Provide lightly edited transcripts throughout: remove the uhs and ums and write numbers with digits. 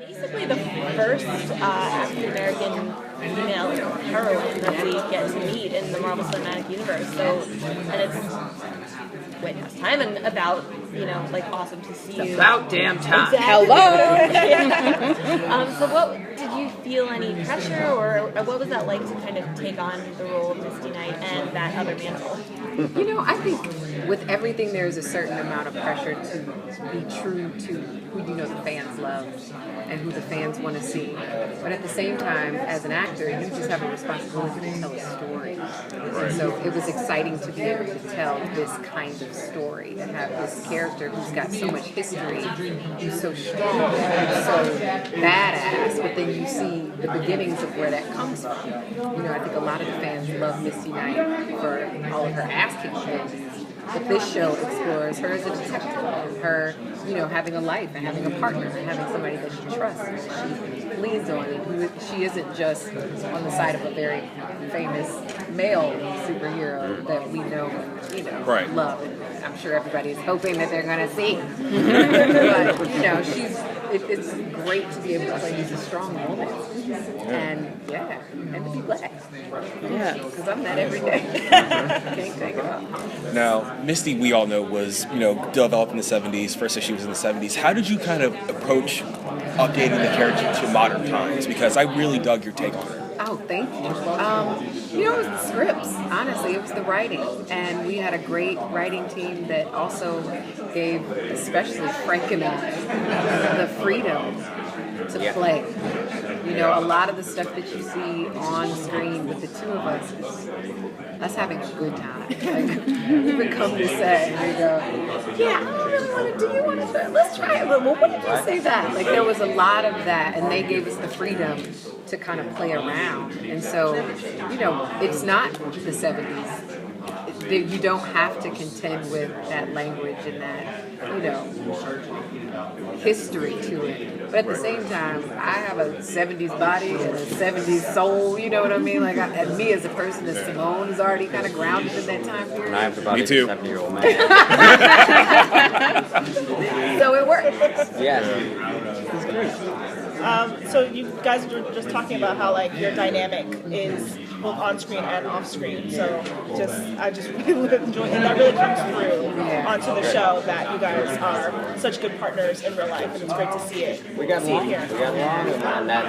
basically the first African American female heroine that we get to meet in the Marvel Cinematic Universe. So, and it's way past time and about, like awesome to see you. About damn time. Exactly. Hello. Yeah. So, what did you feel any pressure, or what was that like to kind of take on the role of Misty Knight and that other mantle? I think with everything there's a certain amount of pressure to be true to who the fans love and who the fans want to see. But at the same time, as an actor, you just have a responsibility to tell a story. And so it was exciting to be able to tell this kind of story, to have this character who's got so much history, who's so strong, who's so badass, but then you see the beginnings of where that comes from. I think a lot of the fans love Misty Knight for all of her ass-kicking abilities. But this show explores her as a detective and her, having a life and having a partner and having somebody that she trusts and she leans on and who she isn't just on the side of a very famous male superhero that we know and, right. love. And I'm sure everybody's hoping that they're going to see. But, it's great to be able to play a strong woman. And, and to be black. Yeah, because I'm that every day. Can't take it off. Now, Misty, we all know, was, developed in the 70s. First issue was in the 70s. How did you kind of approach updating the character to modern times? Because I really dug your take on her. Oh, thank you. It was the scripts, honestly. It was the writing. And we had a great writing team that also gave, especially Frank and I, the freedom to play. A lot of the stuff that you see on screen with the two of us is us having a good time. Like, we would come to set and we go, I don't really want to, do you want to try? Let's try it. Well, what did you say that? Like, there was a lot of that, and they gave us the freedom to kind of play around. And so, it's not the 70s. You don't have to contend with that language and that, history to it. But at the same time, I have a 70s body and a 70s soul, you know what I mean? Like, and me as a person, as Simone is already kind of grounded in that time period. And I have the body Me of too. a 70-year-old man. So it works. Yes. So you guys were just talking about how your dynamic is both on screen and off screen. So I just really enjoy, and that really comes through onto the show that you guys are such good partners in real life, and it's great to see it. We got along. Here. We got along, and that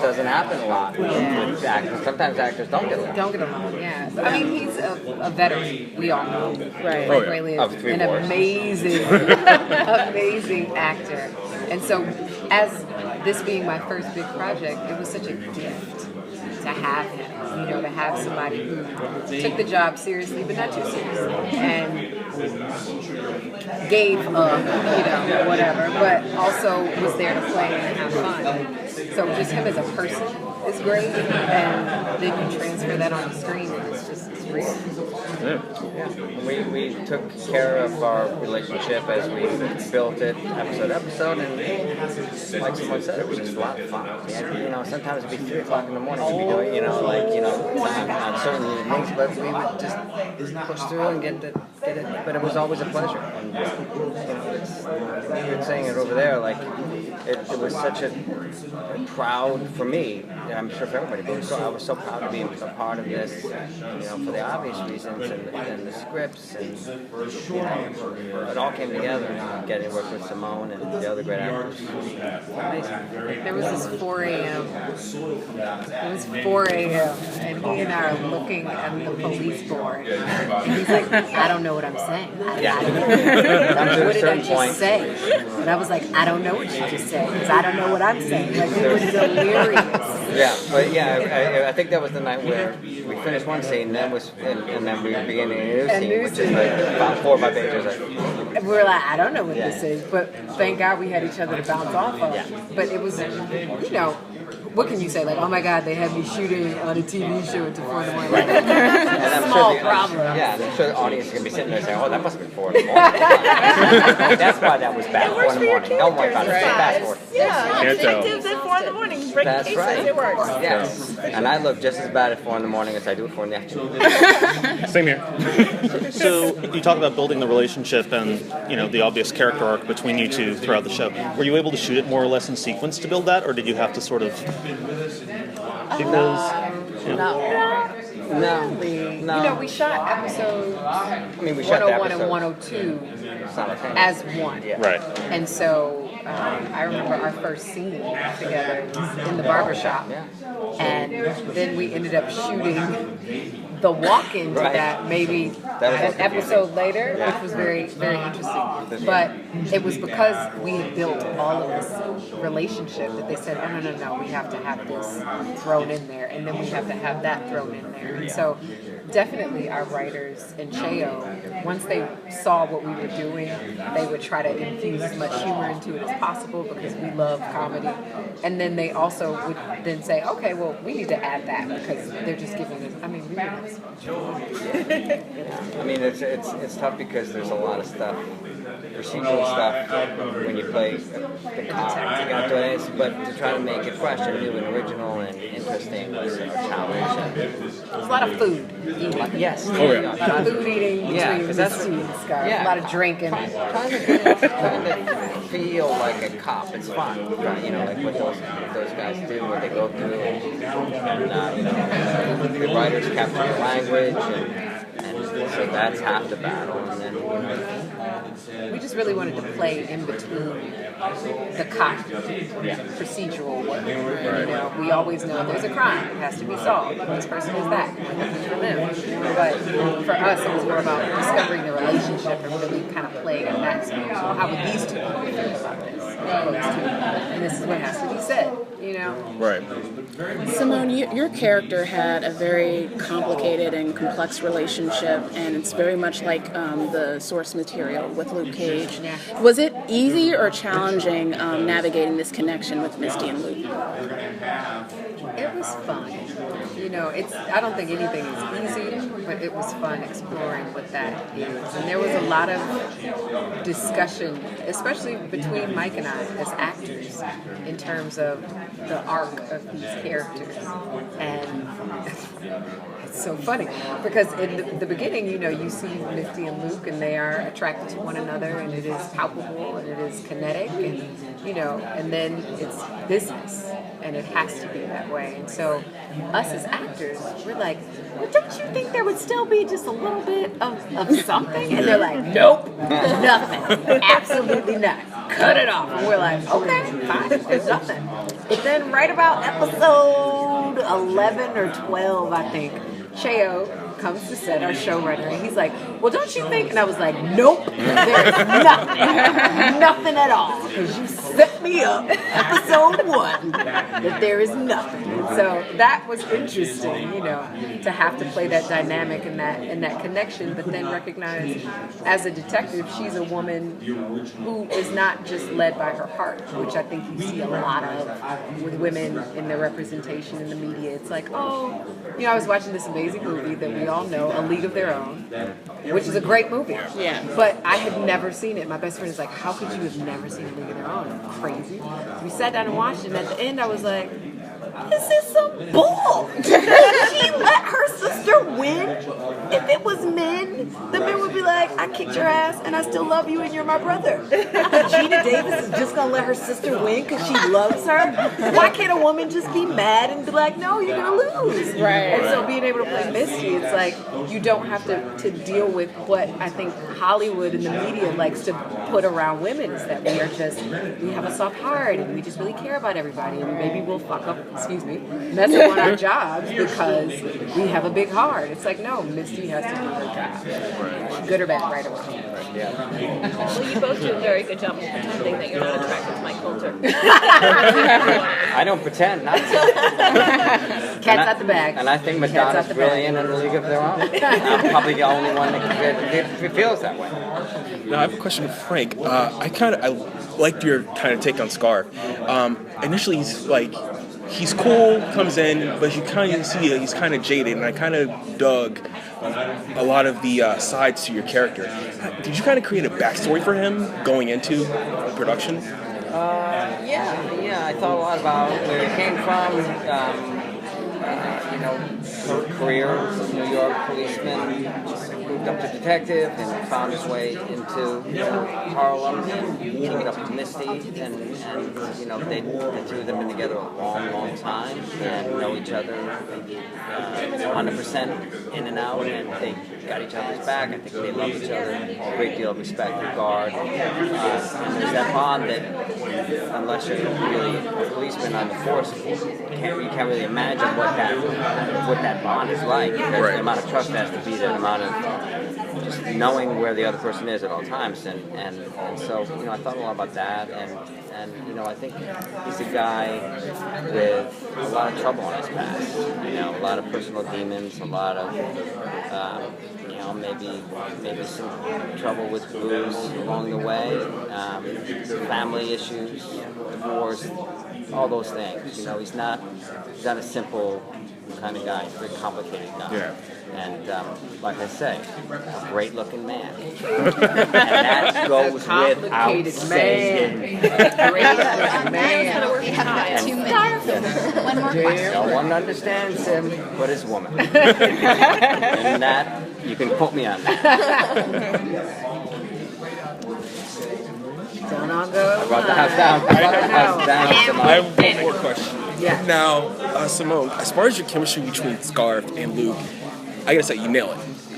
doesn't happen a lot with actors. Sometimes actors don't get along. Don't get along, yeah. I mean, he's a veteran. We all know. Right. Oh, yeah. Whaley is Of Three an Wars. amazing, amazing actor. And so, as this being my first big project, it was such a gift to have him. To have somebody who took the job seriously, but not too seriously, and gave whatever, but also was there to play and have fun. So just him as a person is great, and then you transfer that on the screen, and it's real. We took care of our relationship as we built it episode to episode, and like someone said, it was just a lot of fun. Sometimes it'd be 3 o'clock in the morning to be doing, on certain evenings, but we would just push through and get it. But it was always a pleasure. And you were saying it over there, it was such a proud for me. I'm sure for everybody, but I was so proud to be a part of this, for the obvious reasons and the scripts, and it all came together. Getting to work with Simone and the other great actors. Amazing. There was this 4 a.m. It was 4 a.m. and he and I are looking at the police board, and he's like, I don't know what I'm saying. What did I just say? And I was like, I don't know what you just said, because I don't know what I'm saying. Like, it was delirious. I think that was the night where we finished one scene, and then we were beginning a new scene, which is about 4 or 5 pages. And we were like, I don't know what this is, but thank God we had each other to bounce off of. But it was, what can you say? Like, oh my God, they had me shooting on a TV show until 4 in the morning. Like, And I'm small sure problem. Yeah, and I'm sure the audience is going to be sitting there saying, oh, that must have been 4 in the morning. That's why that was bad. 4 in the morning. Oh my God, it's fast forward. Yeah, Can't tell. detectives at 4 in the morning, breaking That's cases, right. it works. Yes. And I look just as bad at 4 in the morning as I do at 4 in the afternoon. Same here. So you talk about building the relationship and the obvious character arc between you two throughout the show. Were you able to shoot it more or less in sequence to build that, or did you have to sort of? Because No. We shot episodes We shot the 101 and episode 102 simultaneously. as one. Yeah. right. And so I remember our first scene together was in the barbershop. Yeah. And then we ended up shooting the walk-in to Right. that maybe That was an episode later, which was very, very interesting. But it was because we had built all of this relationship that they said, oh, no, we have to have this thrown in there, and then we have to have that thrown in there. And so definitely our writers and Cheo, once they saw what we were doing, they would try to infuse as much humor into it as possible because we love comedy. And then they also would then say, okay, well, we need to add that because they're just giving us, we were this. It's tough because there's a lot of stuff, procedural stuff when you play the cop. But to try to make it fresh and new and original and interesting was a challenge. There's a lot of food eating. Yes. Oh, yeah. A lot of food eating Yeah, between 'cause the that's- scenes, Scott. yeah. A lot of drinking. Trying to feel like a cop. It's fun. Like what those guys do, what they go through, and the writers capture the language, and so that's half the battle. And then We just really wanted to play in between the cop procedural work. We always know there's a crime, it has to be solved. This person is that. We're looking for them. But for us, it was more about discovering the relationship and really kind of playing on that. So how would these two people feel about this? And this is what has to be said. Right. Simone, your character had a very complicated and complex relationship, and it's very much like the source material with Luke Cage. Yeah. Was it easy or challenging navigating this connection with Misty and Luke? It was fun. I don't think anything is easy, but it was fun exploring what that is. And there was a lot of discussion, especially between Mike and I as actors, in terms of the arc of these characters. And it's so funny because in the beginning, you see Misty and Luke, and they are attracted to one another, and it is palpable, and it is kinetic, and then it's business, and it has to be that way. And so us as actors, we're like, well, don't you think there would still be just a little bit of something? And they're like, nope, nothing, absolutely not. Cut it off. And we're like, okay, fine, there's nothing. But then right about episode 11 or 12, I think, Cheo comes to set, our showrunner, and he's like, well, don't you think? And I was like, nope, there's nothing. Nothing at all. Because you set me up, episode 1, that there is nothing. And so that was interesting, to have to play that dynamic and that connection, but then recognize as a detective, she's a woman who is not just led by her heart, which I think you see a lot of with women in their representation in the media. It's like, oh, I was watching this amazing movie that we all know, A League of Their Own, which is a great movie. Yeah. But I had never seen it. My best friend is like, how could you have never seen A League of Their Own? I'm crazy. We sat down and watched it, and at the end I was like, this is some bull. She let her sister win. If it was men, the men would be like, I kicked your ass and I still love you and you're my brother. Gina Davis is just going to let her sister win because she loves her? Why can't a woman just be mad and be like, no, you're going to lose? Right. And so being able to play Misty, it's like you don't have to deal with what I think Hollywood and the media likes to put around women, is that we have a soft heart and we just really care about everybody, and maybe we'll mess up on our jobs because we have a big heart. It's like, no, Misty has to do her job. Good or bad, right or wrong. Well, you both do a very good job of pretending that you're not attracted to Mike Coulter. I don't pretend not to. Cat's out the bag. And I think Cat's Madonna's out the brilliant in A League of Their Own. I'm probably the only one that feels that way. Now I have a question for Frank. I liked your kind of take on Scar. Initially, he's like he's cool, comes in, but you kind of see he's kind of jaded, and I kind of dug a lot of the sides to your character. Did you kind of create a backstory for him going into production? Yeah, I thought a lot about where he came from. Career, New York policeman, moved up to detective, and found his way into Harlem, teaming up with Misty, and they the two of them been together a long time, and know each other 100% in and out, and they got each other's back. I think they love each other, a great deal of respect, regard, and there's that bond that, unless you're really a policeman on the force, you can't really imagine what that bond is like, because the amount of trust has to be there, the amount of just knowing where the other person is at all times, and so I thought a lot about that, and I think he's a guy with a lot of trouble on his past, a lot of personal demons, a lot of maybe some trouble with booze along the way, family issues, divorce, all those things. He's not a simple kind of guy. He's a very complicated guy. Yeah. And like I say, a great-looking man. And that goes without saying. Great-looking man. We have about 2 minutes. One more question. No one understands him but his woman. And that, you can quote me on that. Don't all go. I brought the house down. I have one more question. Yeah. Now, Simone, as far as your chemistry between Scarf and Luke, I gotta say, you nail it.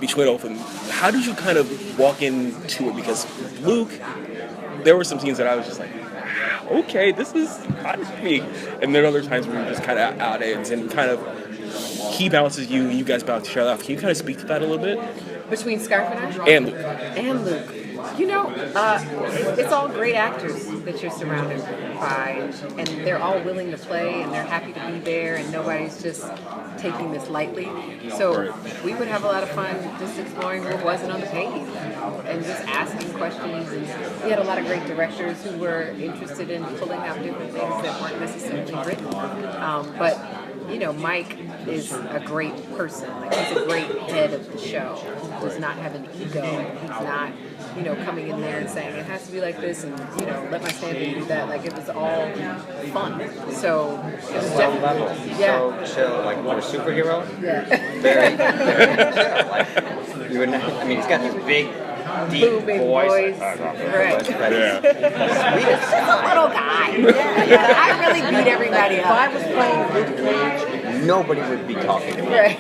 Between both of them, how did you kind of walk into it? Because Luke, there were some scenes that I was just like, okay, this is hot for me. And there are other times where you're just kind of out ends and kind of he bounces you and you guys bounce each other off. Can you kind of speak to that a little bit? Between Scarf and I? And Luke. And Luke. It's all great actors that you're surrounded by, and they're all willing to play, and they're happy to be there, and nobody's just taking this lightly. So we would have a lot of fun just exploring what wasn't on the page, and just asking questions. And we had a lot of great directors who were interested in pulling out different things that weren't necessarily written. But Mike is a great person. Like, he's a great head of the show. He does not have an ego. He's not, coming in there and saying it has to be like this, and let my stand-in do that. Like, it was all fun. So it was definitely So chill, like what, a superhero? Yeah. Very chill. Like, you would not, he's got this big, deep Big voice. voice. Right. But Yeah. He's a little guy. Yeah. I really beat everybody up. if I was playing Luke Cage, nobody would be talking to me. Right.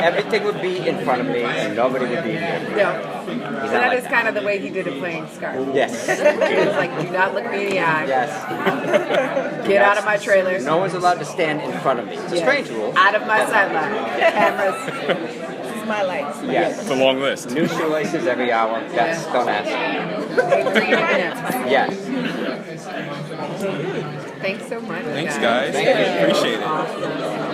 Everything would be in front of me, and nobody would be near me. Yeah. He's So not that like is kind of the way he did it playing Scarf. Yes. It was like, do not look me in the eye. Yes. Get out of my trailer. No one's allowed to stand in front of me. It's a strange rule. Out of my sideline. Cameras. This is my life. Yes. It's a long list. New shoelaces every hour. Yes. Don't ask. Yes. Thanks so much. Thanks, guys. Thank you. Appreciate it. Awesome.